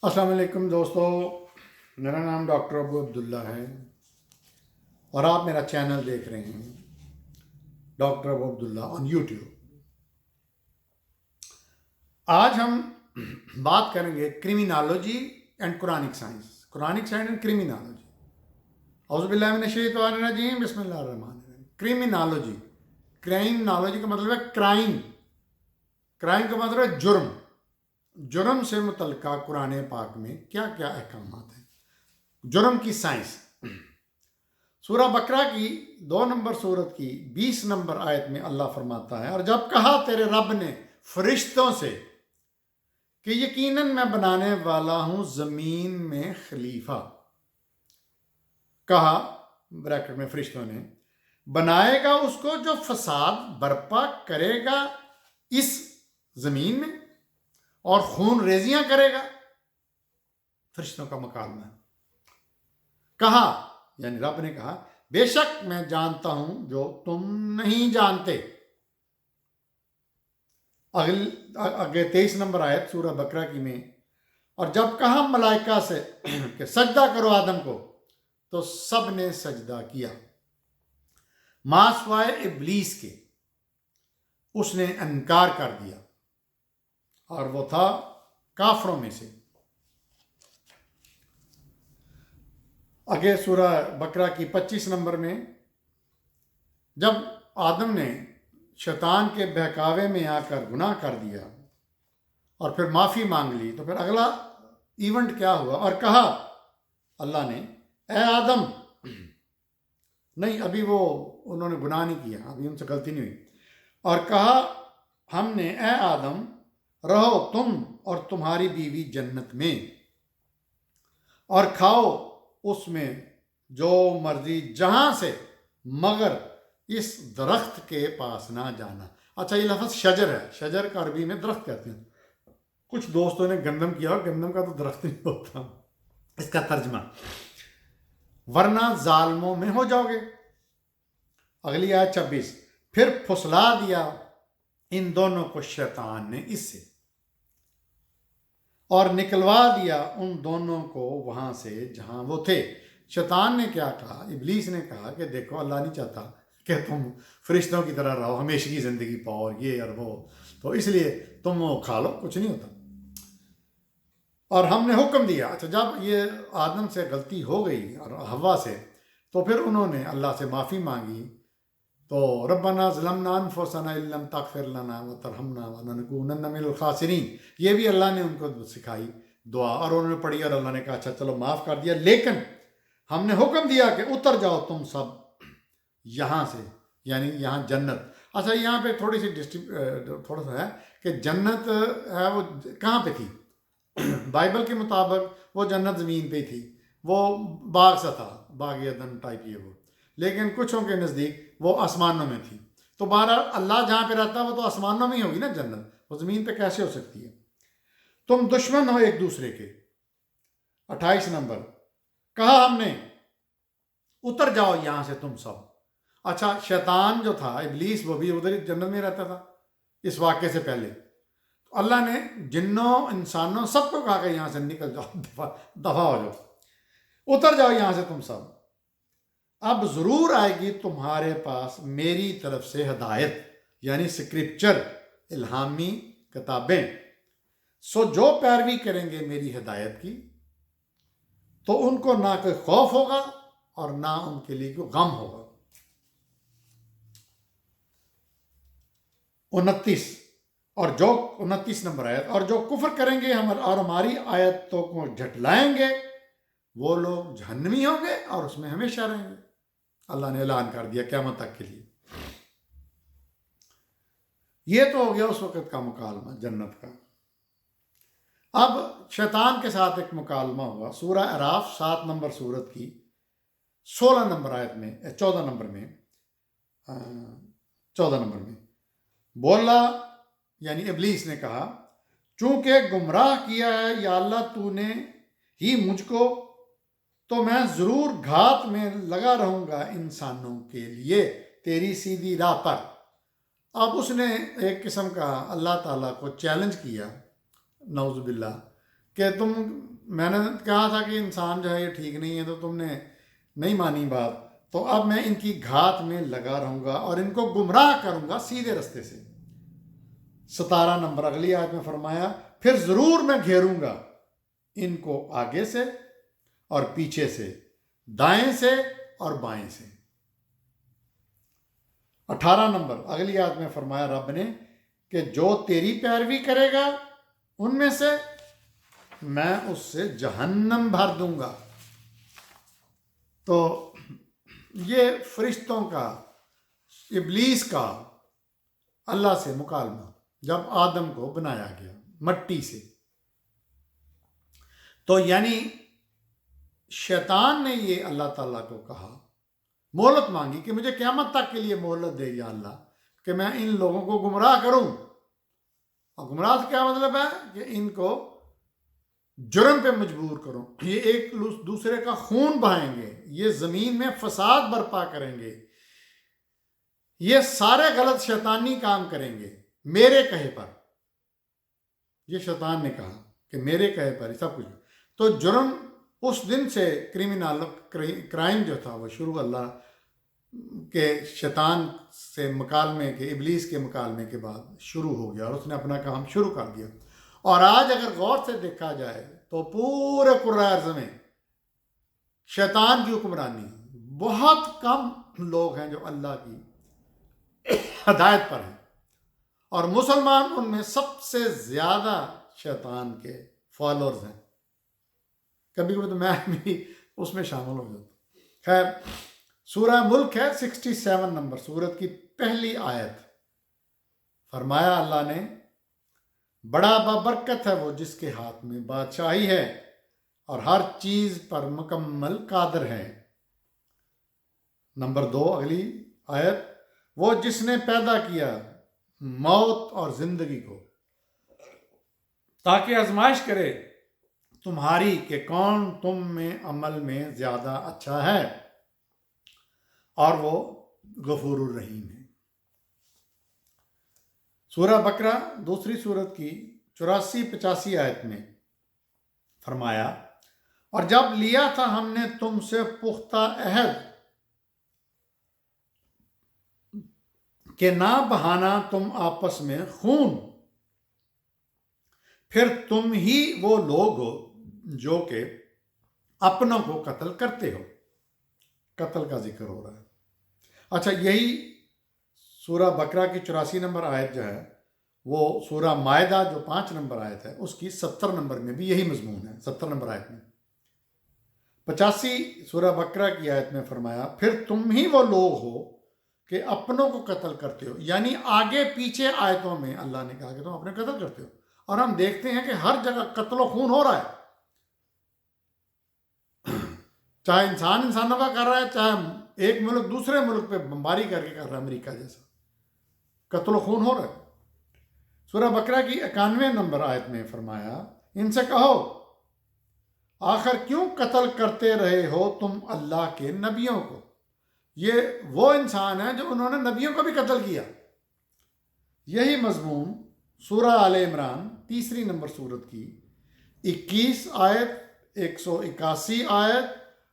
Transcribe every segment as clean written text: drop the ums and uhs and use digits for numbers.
السلام علیکم دوستو، میرا نام ڈاکٹر ابو عبداللہ ہے اور آپ میرا چینل دیکھ رہے ہیں doctor Abu Abdullah on YouTube. آج ہم بات کریں گے کرمینالوجی اینڈ قرآنک سائنس اینڈ کرمینالوجی۔ اعوذ باللہ من الشیطان الرجیم، بسم اللہ الرحمن الرحیم۔ کرمینالوجی کا مطلب ہے کرائم کا مطلب ہے جرم سے متعلقہ قرآن پاک میں کیا کیا احکامات ہیں۔ جرم کی سائنس سورہ بقرہ کی 2 نمبر سورت کی 20 نمبر آیت میں اللہ فرماتا ہے، اور جب کہا تیرے رب نے فرشتوں سے کہ یقیناً میں بنانے والا ہوں زمین میں خلیفہ، کہا بریکٹ میں فرشتوں نے، بنائے گا اس کو جو فساد برپا کرے گا اس زمین میں اور خون ریزیاں کرے گا۔ فرشتوں کا مکالمہ ہے۔ کہا یعنی رب نے کہا، بے شک میں جانتا ہوں جو تم نہیں جانتے۔ آگے 23 نمبر آیت سورہ بقرہ کی میں، اور جب کہا ملائکہ سے کہ سجدہ کرو آدم کو، تو سب نے سجدہ کیا مع سوائے ابلیس کے، اس نے انکار کر دیا اور وہ تھا کافروں میں سے۔ آگے سورہ بقرہ کی 25 نمبر میں، جب آدم نے شیطان کے بہکاوے میں آ کر گناہ کر دیا اور پھر معافی مانگ لی، تو پھر اگلا ایونٹ کیا ہوا؟ اور کہا اللہ نے، اے آدم، نہیں ابھی انہوں نے گناہ نہیں کیا، ابھی ان سے غلطی نہیں ہوئی، اور کہا ہم نے، اے آدم رہو تم اور تمہاری بیوی جنت میں اور کھاؤ اس میں جو مرضی جہاں سے، مگر اس درخت کے پاس نہ جانا۔ اچھا، یہ لفظ شجر ہے، شجر کا عربی میں درخت کہتے ہیں۔ کچھ دوستوں نے گندم کیا، اور گندم کا تو درخت نہیں ہوتا، اس کا ترجمہ ورنہ ظالموں میں ہو جاؤ گے۔ اگلی آیت 26، پھر پھسلا دیا ان دونوں کو شیطان نے اس سے، اور نکلوا دیا ان دونوں کو وہاں سے جہاں وہ تھے۔ شیطان نے کیا کہا؟ ابلیس نے کہا کہ دیکھو، اللہ نہیں چاہتا کہ تم فرشتوں کی طرح رہو، ہمیشہ کی زندگی پاؤ، اور یہ اور وہ، تو اس لیے تم وہ کھا لو، کچھ نہیں ہوتا۔ اور ہم نے حکم دیا، اچھا جب یہ آدم سے غلطی ہو گئی اور حوا سے، تو پھر انہوں نے اللہ سے معافی مانگی، تو ربنا ظلمنا انفسنا ان لم تغفر لنا وترحمنا ولنکونن من الخاسرین، یہ بھی اللہ نے ان کو سکھائی دعا، اور انہوں نے پڑھی، اور اللہ نے کہا اچھا چلو معاف کر دیا، لیکن ہم نے حکم دیا کہ اتر جاؤ تم سب یہاں سے، یعنی یہاں جنت۔ اچھا یہاں پہ تھوڑی سی تھوڑا سا ہے کہ جنت ہے وہ کہاں پہ تھی؟ بائبل کے مطابق وہ جنت زمین پہ تھی، وہ باغ سا تھا، باغ عدن ٹائپ یہ وہ، لیکن کچھوں کے نزدیک وہ آسمانوں میں تھی۔ تو بہرحال اللہ جہاں پہ رہتا ہے وہ تو آسمانوں میں ہی ہوگی نا جنت، وہ زمین پہ کیسے ہو سکتی ہے؟ تم دشمن ہو ایک دوسرے کے۔ 28 نمبر، کہا ہم نے اتر جاؤ یہاں سے تم سب۔ اچھا شیطان جو تھا، ابلیس، وہ بھی ادھر جنت میں رہتا تھا اس واقعے سے پہلے۔ تو اللہ نے جنوں انسانوں سب کو کہا کہ یہاں سے نکل جاؤ، دفع ہو جاؤ، اتر جاؤ یہاں سے تم سب۔ اب ضرور آئے گی تمہارے پاس میری طرف سے ہدایت، یعنی سکرپچر، الہامی کتابیں، سو جو پیروی کریں گے میری ہدایت کی، تو ان کو نہ کوئی خوف ہوگا اور نہ ان کے لیے کوئی غم ہوگا۔ 29 نمبر آیت، اور جو کفر کریں گے اور ہماری آیتوں کو جھٹلائیں گے، وہ لوگ جہنمی ہوں گے اور اس میں ہمیشہ رہیں گے۔ اللہ نے اعلان کر دیا قیامت تک کے لیے۔ یہ تو ہو گیا اس وقت کا مکالمہ جنت کا۔ اب شیطان کے ساتھ ایک مکالمہ ہوا سورہ اعراف 7 نمبر سورت کی 16 نمبر آیت میں، 14 نمبر میں بولا، یعنی ابلیس نے کہا، چونکہ گمراہ کیا ہے یا اللہ تو نے ہی مجھ کو، تو میں ضرور گھات میں لگا رہوں گا انسانوں کے لیے تیری سیدھی راہ پر۔ اب اس نے ایک قسم کا اللہ تعالیٰ کو چیلنج کیا، نعوذ باللہ، کہ میں نے کہا تھا کہ انسان جو ہے یہ ٹھیک نہیں ہے، تو تم نے نہیں مانی بات، تو اب میں ان کی گھات میں لگا رہوں گا اور ان کو گمراہ کروں گا سیدھے رستے سے۔ 17 نمبر اگلی آیت میں فرمایا پھر ضرور میں گھیروں گا ان کو آگے سے اور پیچھے سے، دائیں سے اور بائیں سے۔ 18 نمبر اگلی آیت میں فرمایا رب نے کہ جو تیری پیروی کرے گا ان میں سے میں اس سے جہنم بھر دوں گا۔ تو یہ فرشتوں کا، ابلیس کا اللہ سے مکالمہ جب آدم کو بنایا گیا مٹی سے، تو یعنی شیطان نے یہ اللہ تعالیٰ کو کہا، مہلت مانگی کہ مجھے قیامت تک کے لیے مہلت دے یا اللہ، کہ میں ان لوگوں کو گمراہ کروں۔ اور گمراہ سے کیا مطلب ہے کہ ان کو جرم پہ مجبور کروں، یہ ایک دوسرے کا خون بہائیں گے، یہ زمین میں فساد برپا کریں گے، یہ سارے غلط شیطانی کام کریں گے میرے کہے پر۔ یہ شیطان نے کہا کہ میرے کہے پر سب کچھ، تو جرم اس دن سے کرائم جو تھا وہ شروع اللہ کے شیطان سے مکالمے کے، ابلیس کے مکالمے کے بعد شروع ہو گیا، اور اس نے اپنا کام شروع کر دیا۔ اور آج اگر غور سے دیکھا جائے تو پورے کرۂ ارض میں شیطان کی حکمرانی ہے، بہت کم لوگ ہیں جو اللہ کی ہدایت پر ہیں، اور مسلمان ان میں سب سے زیادہ شیطان کے فالورز ہیں۔ کبھی کبھی تو میں بھی اس میں شامل ہو جاتا ہوں۔ خیر، سورہ ملک ہے 67 نمبر سورت کی پہلی آیت۔ فرمایا اللہ نے بڑا بابرکت ہے وہ جس کے ہاتھ میں بادشاہی ہے اور ہر چیز پر مکمل قادر ہے۔ نمبر 2 اگلی آیت، وہ جس نے پیدا کیا موت اور زندگی کو تاکہ آزمائش کرے تمہاری کہ کون تم میں عمل میں زیادہ اچھا ہے، اور وہ غفور الرحیم ہے۔ سورہ بقرہ دوسری سورت کی 84-85 آیت میں فرمایا اور جب لیا تھا ہم نے تم سے پختہ عہد کہ نہ بہانا تم آپس میں خون، پھر تم ہی وہ لوگ ہو جو کہ اپنوں کو قتل کرتے ہو۔ قتل کا ذکر ہو رہا ہے۔ اچھا، یہی سورہ بقرہ کی 84 نمبر آیت جو ہے وہ سورہ مائدہ جو 5 نمبر آیت ہے اس کی 70 نمبر میں بھی یہی مضمون ہے۔ 70 نمبر آیت میں 85 سورہ بقرہ کی آیت میں فرمایا پھر تم ہی وہ لوگ ہو کہ اپنوں کو قتل کرتے ہو، یعنی آگے پیچھے آیتوں میں اللہ نے کہا کہ تم اپنے قتل کرتے ہو، اور ہم دیکھتے ہیں کہ ہر جگہ قتل و خون ہو رہا ہے، چاہے انسانوں کا کر رہا ہے، چاہے ایک ملک دوسرے ملک پہ بمباری کر کے کر رہا ہے، امریکہ جیسا قتل و خون ہو رہا ہے۔ سورہ بقرہ کی 91 نمبر آیت میں فرمایا ان سے کہو آخر کیوں قتل کرتے رہے ہو تم اللہ کے نبیوں کو۔ یہ وہ انسان ہیں جو انہوں نے نبیوں کو بھی قتل کیا۔ یہی مضمون سورہ آل عمران 3 نمبر سورت کی 21 آیت، 181 آیت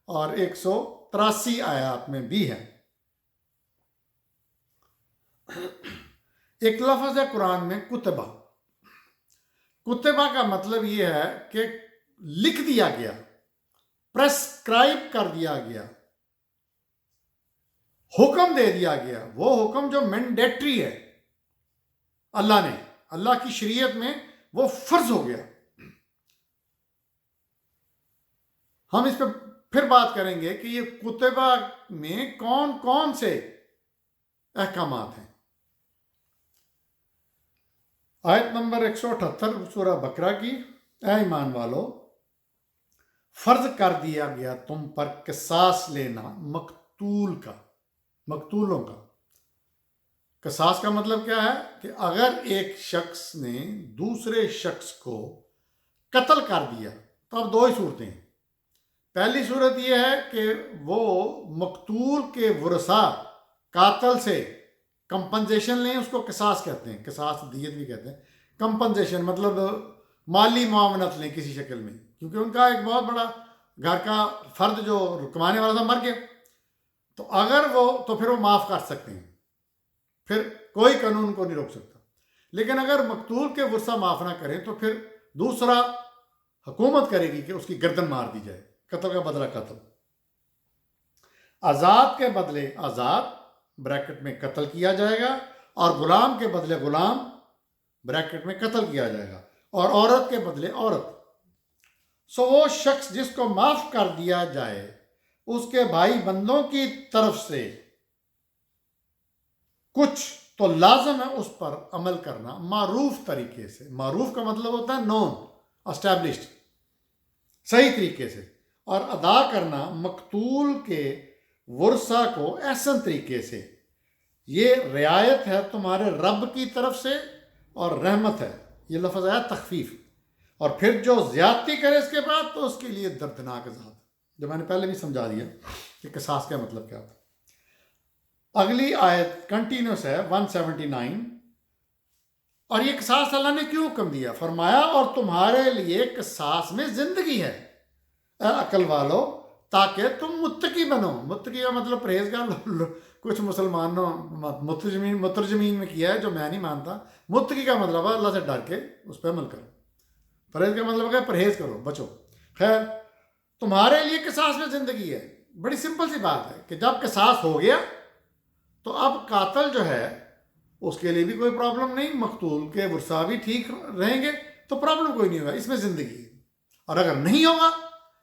اور 183 آیات میں بھی ہے۔ ایک لفظ ہے قرآن میں کتبہ۔ کتبہ کا مطلب یہ ہے کہ لکھ دیا گیا، پریسکرائب کر دیا گیا، حکم دے دیا گیا، وہ حکم جو مینڈیٹری ہے اللہ کی شریعت میں وہ فرض ہو گیا۔ ہم اس پہ پھر بات کریں گے کہ یہ کتبہ میں کون کون سے احکامات ہیں۔ آیت نمبر 178 سورہ بقرہ کی، اے ایمان والو فرض کر دیا گیا تم پر قصاص لینا مقتولوں کا۔ قصاص کا مطلب کیا ہے کہ اگر ایک شخص نے دوسرے شخص کو قتل کر دیا تو اب 2 ہی صورتیں ہیں۔ پہلی صورت یہ ہے کہ وہ مقتول کے ورثاء قاتل سے کمپنسیشن لیں، اس کو قصاص کہتے ہیں، قصاص دیت بھی کہتے ہیں۔ کمپنسیشن مطلب مالی معاونت لیں کسی شکل میں، کیونکہ ان کا ایک بہت بڑا گھر کا فرد جو کمانے والا تھا مر گیا، تو اگر تو پھر وہ معاف کر سکتے ہیں، پھر کوئی قانون کو نہیں روک سکتا۔ لیکن اگر مقتول کے ورثہ معاف نہ کریں تو پھر دوسرا حکومت کرے گی کہ اس کی گردن مار دی جائے، قتل کا بدلہ قتل۔ آزاد کے بدلے آزاد بریکٹ میں قتل کیا جائے گا، اور غلام کے بدلے غلام بریکٹ میں قتل کیا جائے گا، اور عورت کے بدلے عورت۔ سو وہ شخص جس کو معاف کر دیا جائے اس کے بھائی بندوں کی طرف سے کچھ تو لازم ہے اس پر عمل کرنا معروف طریقے سے۔ معروف کا مطلب ہوتا ہے نون، اسٹیبلشڈ، صحیح طریقے سے، اور ادا کرنا مقتول کے ورثہ کو احسن طریقے سے۔ یہ رعایت ہے تمہارے رب کی طرف سے اور رحمت ہے۔ یہ لفظ آیا تخفیف۔ اور پھر جو زیادتی کرے اس کے بعد تو اس کے لیے دردناک عذاب، جو میں نے پہلے بھی سمجھا دیا کہ قصاص کا مطلب کیا ہوتا ہے۔ اگلی آیت کنٹینیوس ہے 179، اور یہ قصاص اللہ نے کیوں حکم دیا؟ فرمایا اور تمہارے لیے قصاص میں زندگی ہے اے عقل والو، تاکہ تم متقی بنو۔ متقی کا مطلب پرہیزگار، کچھ مسلمانوں مترجمین میں کیا ہے جو میں نہیں مانتا۔ متقی کا مطلب ہے اللہ سے ڈر کے اس پہ عمل کرو، پرہیز کا مطلب ہے پرہیز کرو، بچو۔ خیر، تمہارے لیے قصاص میں زندگی ہے، بڑی سمپل سی بات ہے کہ جب قصاص ہو گیا تو اب قاتل جو ہے اس کے لیے بھی کوئی پرابلم نہیں، مقتول کے ورثہ بھی ٹھیک رہیں گے، تو پرابلم کوئی نہیں ہوگا، اس میں زندگی ہے۔ اور اگر نہیں ہوگا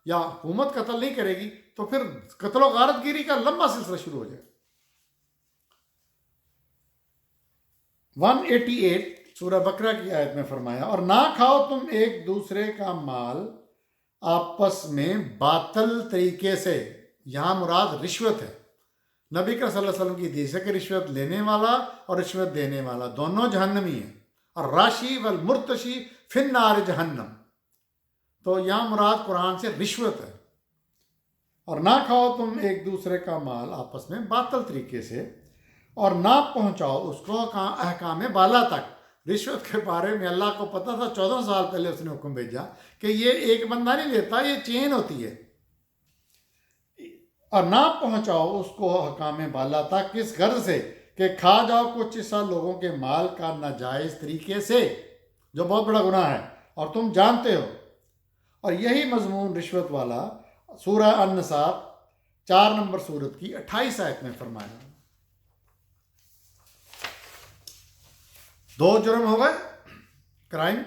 یا حکومت قتل نہیں کرے گی تو پھر قتل و غارت گیری کا لمبا سلسلہ شروع ہو جائے۔ 188 سورہ بقرہ کی آیت میں فرمایا اور نہ کھاؤ تم ایک دوسرے کا مال آپس میں باطل طریقے سے۔ یہاں مراد رشوت ہے۔ نبی کا صلی اللہ علیہ وسلم کی حدیث ہے کہ رشوت لینے والا اور رشوت دینے والا دونوں جہنمی ہیں، اور راشی والمرتشی فی النار جہنم۔ تو یہاں مراد قرآن سے رشوت ہے۔ اور نہ کھاؤ تم ایک دوسرے کا مال آپس میں باطل طریقے سے، اور نہ پہنچاؤ اس کو احکام بالا تک۔ رشوت کے بارے میں اللہ کو پتہ تھا، 14 سال پہلے اس نے حکم بھیجا کہ یہ ایک بندہ نہیں لیتا، یہ چین ہوتی ہے۔ اور نہ پہنچاؤ اس کو احکام بالا تک، کس غرض سے کہ کھا جاؤ کچھ حصہ لوگوں کے مال کا ناجائز طریقے سے، جو بہت بڑا گناہ ہے اور تم جانتے ہو۔ اور یہی مضمون رشوت والا سورہ النساء 4 نمبر سورت کی 28 آیت میں فرمایا۔ 2 جرم ہو گئے، کرائم،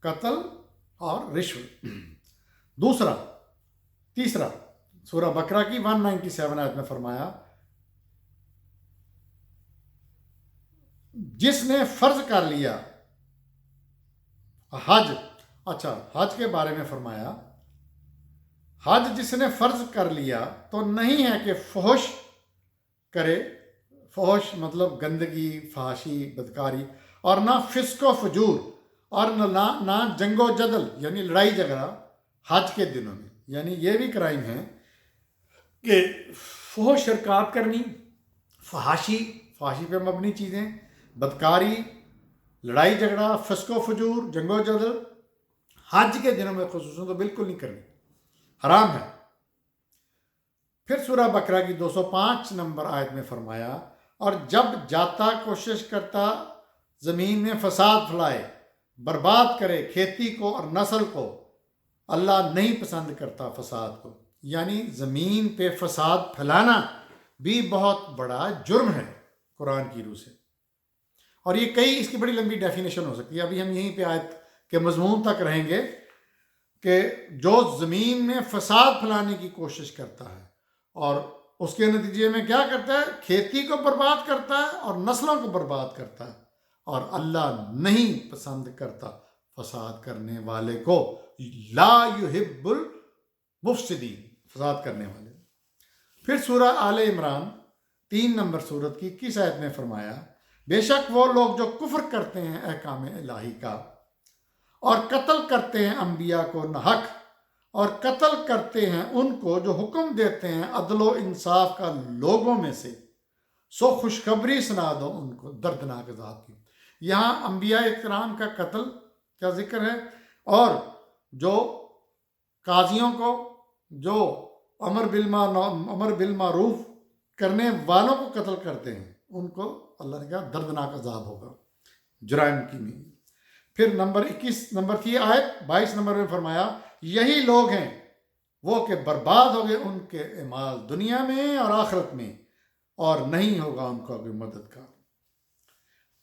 قتل اور رشوت۔ تیسرا سورہ بقرہ کی 197 آیت میں فرمایا جس نے فرض کر لیا حج، حج کے بارے میں فرمایا حج جس نے فرض کر لیا تو نہیں ہے کہ فحش کرے، فحش مطلب گندگی، فحاشی، بدکاری، اور نہ فسق و فجور، اور نہ جنگ و جدل یعنی لڑائی جھگڑا حج کے دنوں میں۔ یعنی یہ بھی کرائم ہے کہ فحش شرکات کرنی، فحاشی پہ مبنی چیزیں، بدکاری، لڑائی جھگڑا، فسق و فجور، جنگ و جدل حج کے دنوں میں خصوصاً تو بالکل نہیں کرنی، حرام ہے۔ پھر سورہ بقرہ کی 205 نمبر آیت میں فرمایا اور جب جاتا کوشش کرتا زمین میں فساد پھیلائے، برباد کرے کھیتی کو اور نسل کو، اللہ نہیں پسند کرتا فساد کو۔ یعنی زمین پہ فساد پھیلانا بھی بہت بڑا جرم ہے قرآن کی روح سے، اور یہ اس کی بڑی لمبی ڈیفینیشن ہو سکتی ہے۔ ابھی ہم یہیں پہ آیت کے مضمون تک رہیں گے کہ جو زمین میں فساد پھیلانے کی کوشش کرتا ہے اور اس کے نتیجے میں کیا کرتا ہے، کھیتی کو برباد کرتا ہے اور نسلوں کو برباد کرتا ہے، اور اللہ نہیں پسند کرتا فساد کرنے والے کو، لا یحب المفسدین، فساد کرنے والے۔ پھر سورہ آل عمران 3 نمبر سورت کی 21 آیت میں فرمایا بے شک وہ لوگ جو کفر کرتے ہیں احکام الہی کا اور قتل کرتے ہیں انبیاء کو ناحق، اور قتل کرتے ہیں ان کو جو حکم دیتے ہیں عدل و انصاف کا لوگوں میں سے، سو خوشخبری سنا دو ان کو دردناک عذاب کی۔ یہاں انبیاء اکرام کا قتل کا ذکر ہے، اور جو قاضیوں کو، جو امر بالمعروف کرنے والوں کو قتل کرتے ہیں، ان کو اللہ نے کہا دردناک عذاب ہوگا، جرائم کی نہیں۔ پھر نمبر 3 آیت 22 نمبر میں فرمایا یہی لوگ ہیں وہ کہ برباد ہو گئے ان کے اعمال دنیا میں اور آخرت میں، اور نہیں ہوگا ان کا کوئی مددگار۔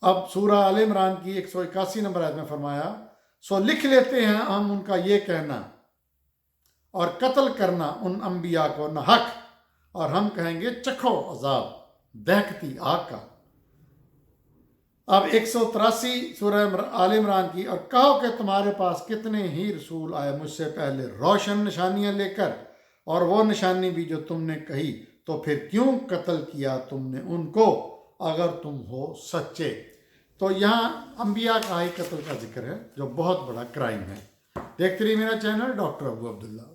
اب سورہ آل عمران کی 181 نمبر آیت میں فرمایا سو لکھ لیتے ہیں ہم ان کا یہ کہنا اور قتل کرنا ان انبیاء کو نہ حق، اور ہم کہیں گے چکھو عذاب دہکتی آگ کا۔ اب 183 سورہ آل عمران کی، اور کہو کہ تمہارے پاس کتنے ہی رسول آئے مجھ سے پہلے روشن نشانیاں لے کر، اور وہ نشانی بھی جو تم نے کہی، تو پھر کیوں قتل کیا تم نے ان کو اگر تم ہو سچے۔ تو یہاں انبیاء کا ہی قتل کا ذکر ہے جو بہت بڑا کرائم ہے۔ دیکھتے رہیے میرا چینل ڈاکٹر ابو عبداللہ۔